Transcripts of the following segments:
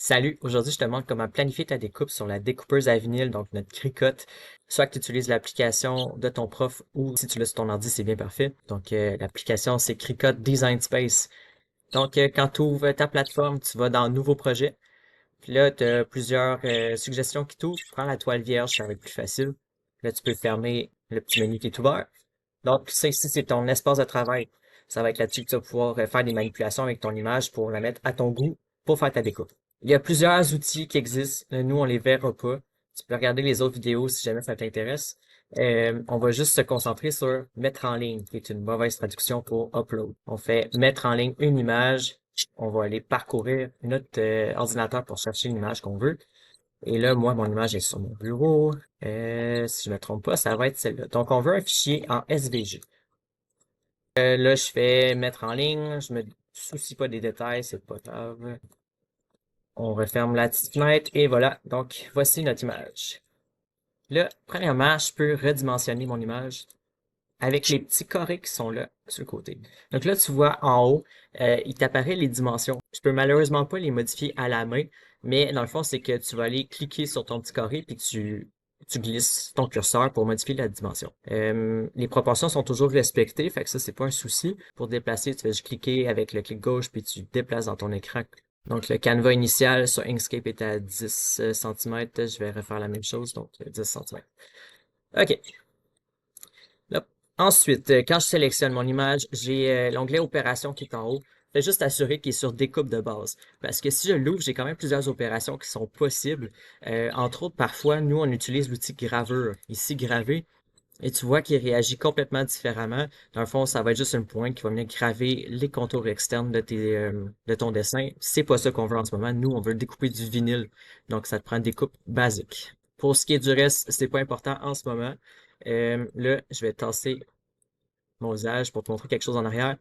Salut, aujourd'hui je te montre comment planifier ta découpe sur la découpeuse à vinyle, donc notre Cricut. Soit que tu utilises l'application de ton prof ou si tu l'as sur ton ordi, c'est bien parfait. Donc l'application c'est Cricut Design Space. Donc quand tu ouvres ta plateforme, tu vas dans Nouveau projet. Puis là, tu as plusieurs suggestions qui t'ouvrent. Prends la toile vierge, ça va être plus facile. Là, tu peux fermer le petit menu qui est ouvert. Donc ça ici, c'est ton espace de travail. Ça va être là-dessus que tu vas pouvoir faire des manipulations avec ton image pour la mettre à ton goût pour faire ta découpe. Il y a plusieurs outils qui existent. Nous, on les verra pas. Tu peux regarder les autres vidéos si jamais ça t'intéresse. On va juste se concentrer sur mettre en ligne, qui est une mauvaise traduction pour upload. On fait mettre en ligne une image. On va aller parcourir notre ordinateur pour chercher une image qu'on veut. Et là, moi, mon image est sur mon bureau. Si je me trompe pas, ça va être celle-là. Donc, on veut un fichier en SVG. Là, je fais mettre en ligne. Je me soucie pas des détails, c'est pas grave. On referme la petite fenêtre et voilà. Donc, voici notre image. Là, premièrement, je peux redimensionner mon image avec les petits carrés qui sont là sur le côté. Donc là, tu vois en haut, il t'apparaît les dimensions. Je peux malheureusement pas les modifier à la main, mais dans le fond, c'est que tu vas aller cliquer sur ton petit carré puis tu glisses ton curseur pour modifier la dimension. Les proportions sont toujours respectées, fait que ça, c'est pas un souci. Pour déplacer, tu vas juste cliquer avec le clic gauche puis tu déplaces dans ton écran. Donc le canevas initial sur Inkscape est à 10 cm. Je vais refaire la même chose, donc 10 cm. OK. Là, ensuite, quand je sélectionne mon image, j'ai l'onglet Opérations qui est en haut. Fais juste assurer qu'il est sur découpe de base. Parce que si je l'ouvre, j'ai quand même plusieurs opérations qui sont possibles. Entre autres, parfois, nous, on utilise l'outil graveur, ici gravé, et tu vois qu'il réagit complètement différemment. Dans le fond, ça va être juste une pointe qui va venir graver les contours externes de ton dessin. C'est pas ça qu'on veut en ce moment. Nous, on veut découper du vinyle. Donc, ça te prend une découpe basique. Pour ce qui est du reste, c'est pas important en ce moment. Là, je vais tasser mon usage pour te montrer quelque chose en arrière.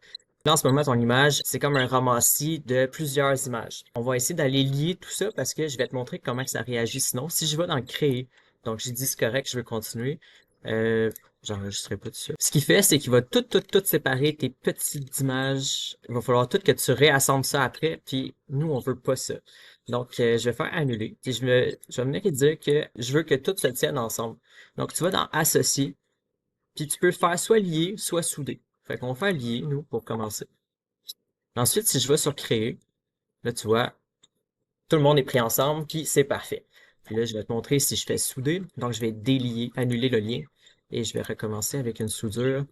Là, en ce moment, ton image, c'est comme un ramassis de plusieurs images. On va essayer d'aller lier tout ça parce que je vais te montrer comment que ça réagit sinon. Si je vais dans créer, donc j'ai dit c'est correct, je veux continuer, euh, j'enregistrerai pas tout ça. Ce qu'il fait, c'est qu'il va tout séparer tes petites images. Il va falloir tout que tu réassembles ça après, puis nous, on veut pas ça. Donc, je vais faire annuler. Puis je vais venir et dire que je veux que tout se tienne ensemble. Donc, tu vas dans associer, puis tu peux faire soit lier, soit souder. Fait qu'on va faire lier, nous, pour commencer. Ensuite, si je vais sur créer, là, tu vois, tout le monde est pris ensemble, puis c'est parfait. Puis là, je vais te montrer si je fais souder. Donc, je vais délier, annuler le lien. Et je vais recommencer avec une soudure.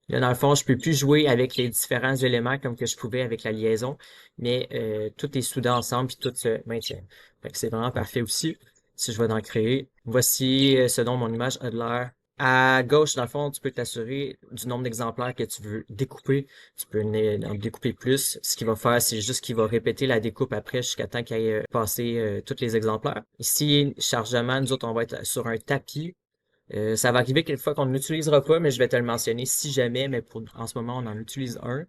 Là, dans le fond, je peux plus jouer avec les différents éléments comme que je pouvais avec la liaison, mais tout est soudé ensemble puis tout se maintient. Fait que c'est vraiment parfait aussi. Si je vais dans créer, voici ce dont mon image a de l'air. À gauche, dans le fond, tu peux t'assurer du nombre d'exemplaires que tu veux découper. Tu peux en découper plus. Ce qu'il va faire, c'est juste qu'il va répéter la découpe après jusqu'à temps qu'il ait passé tous les exemplaires. Ici, chargement, nous autres, on va être sur un tapis. Ça va arriver quelquefois qu'on ne l'utilisera pas, mais je vais te le mentionner si jamais, mais en ce moment, on en utilise un.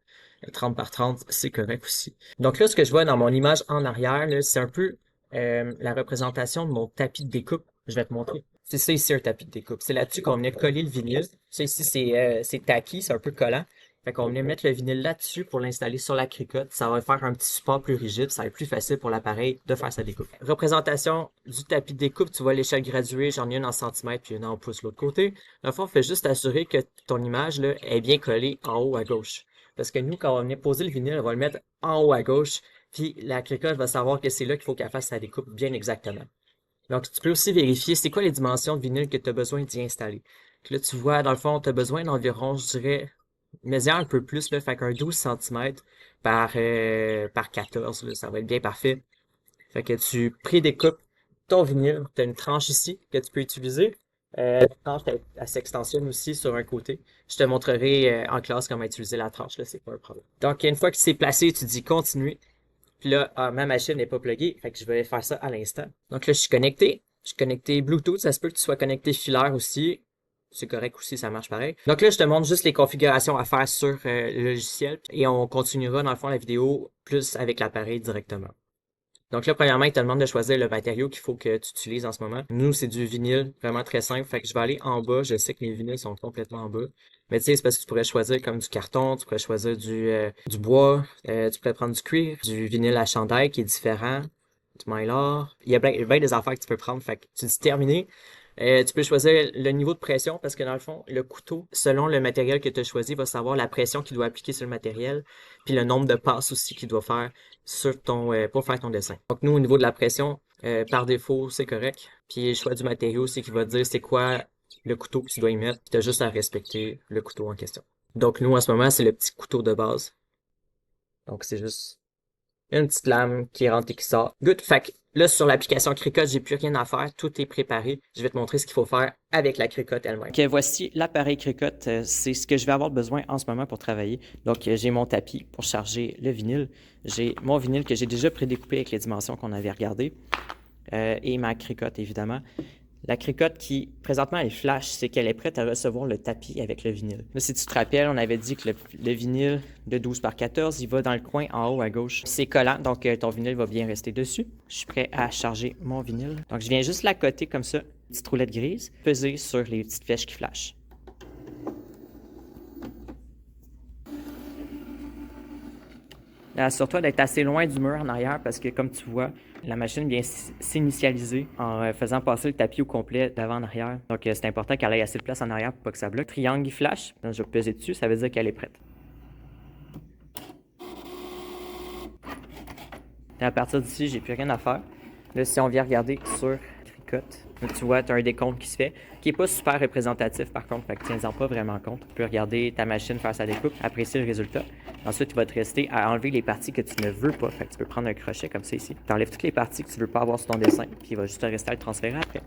30 par 30, c'est correct aussi. Donc là, ce que je vois dans mon image en arrière, là, c'est un peu la représentation de mon tapis de découpe. Je vais te montrer. C'est ça ici, un tapis de découpe. C'est là-dessus qu'on venait coller le vinyle. Ça ici, c'est tacky, c'est un peu collant. Fait qu'on venait mettre le vinyle là-dessus pour l'installer sur la cricotte. Ça va faire un petit support plus rigide. Ça va être plus facile pour l'appareil de faire sa découpe. Représentation du tapis de découpe. Tu vois l'échelle graduée. J'en ai une en centimètres puis une en pouces de l'autre côté. Dans le fond, fais juste assurer que ton image là, est bien collée en haut à gauche. Parce que nous, quand on va venir poser le vinyle, on va le mettre en haut à gauche. Puis la cricotte va savoir que c'est là qu'il faut qu'elle fasse sa découpe bien exactement. Donc, tu peux aussi vérifier c'est quoi les dimensions de vinyle que tu as besoin d'y installer. Puis là, tu vois, dans le fond, tu as besoin d'environ, je dirais, mais un peu plus, là, fait qu'un 12 cm par 14, là, ça va être bien parfait. Fait que tu prédécoupes ton vinyle. Tu as une tranche ici que tu peux utiliser. La tranche, elle s'extensionne aussi sur un côté. Je te montrerai en classe comment utiliser la tranche, là, c'est pas un problème. Donc, une fois que c'est placé, tu dis continuer. Puis là, ma machine n'est pas pluguée, fait que je vais faire ça à l'instant. Donc là, je suis connecté. Je suis connecté Bluetooth, ça se peut que tu sois connecté filaire aussi. C'est correct aussi, ça marche pareil. Donc là, je te montre juste les configurations à faire sur le logiciel et on continuera dans le fond la vidéo plus avec l'appareil directement. Donc là, premièrement, il te demande de choisir le matériau qu'il faut que tu utilises en ce moment. Nous, c'est du vinyle, vraiment très simple. Fait que je vais aller en bas. Je sais que les vinyles sont complètement en bas. Mais tu sais, c'est parce que tu pourrais choisir comme du carton, tu pourrais choisir du bois, tu pourrais prendre du cuir, du vinyle à chandail qui est différent. Mylar. Il y a bien des affaires que tu peux prendre. Fait que tu dis terminé. Tu peux choisir le niveau de pression parce que dans le fond, le couteau, selon le matériel que tu as choisi, va savoir la pression qu'il doit appliquer sur le matériel, puis le nombre de passes aussi qu'il doit faire sur pour faire ton dessin. Donc nous, au niveau de la pression, par défaut, c'est correct. Puis le choix du matériau, c'est qu'il va te dire c'est quoi le couteau que tu dois y mettre, puis tu as juste à respecter le couteau en question. Donc nous, en ce moment, c'est le petit couteau de base. Donc c'est juste une petite lame qui rentre et qui sort. Good. Fait que là, sur l'application Cricut, j'ai plus rien à faire. Tout est préparé. Je vais te montrer ce qu'il faut faire avec la Cricut elle-même. Ok, voici l'appareil Cricut. C'est ce que je vais avoir besoin en ce moment pour travailler. Donc, j'ai mon tapis pour charger le vinyle. J'ai mon vinyle que j'ai déjà prédécoupé avec les dimensions qu'on avait regardées. Et ma Cricut, évidemment. La Cricut qui, présentement, elle flash, c'est qu'elle est prête à recevoir le tapis avec le vinyle. Là, si tu te rappelles, on avait dit que le vinyle de 12 par 14, il va dans le coin en haut à gauche. C'est collant, donc ton vinyle va bien rester dessus. Je suis prêt à charger mon vinyle. Donc, je viens juste l'accoter comme ça, petite roulette grise, peser sur les petites flèches qui flashent. Assure-toi d'être assez loin du mur en arrière parce que, comme tu vois, la machine vient s'initialiser en faisant passer le tapis au complet d'avant en arrière. Donc, c'est important qu'elle ait assez de place en arrière pour pas que ça bloque. Triangle, il flash. Donc, je vais peser dessus, ça veut dire qu'elle est prête. Et à partir d'ici, j'ai plus rien à faire. Là, si on vient regarder sur Cricut, tu vois, tu as un décompte qui se fait, qui n'est pas super représentatif par contre, fait que tiens-en pas vraiment compte. Tu peux regarder ta machine faire sa découpe, apprécier le résultat. Ensuite, il va te rester à enlever les parties que tu ne veux pas. Fait que tu peux prendre un crochet comme ça ici. Tu enlèves toutes les parties que tu ne veux pas avoir sur ton dessin, puis il va juste te rester à le transférer après.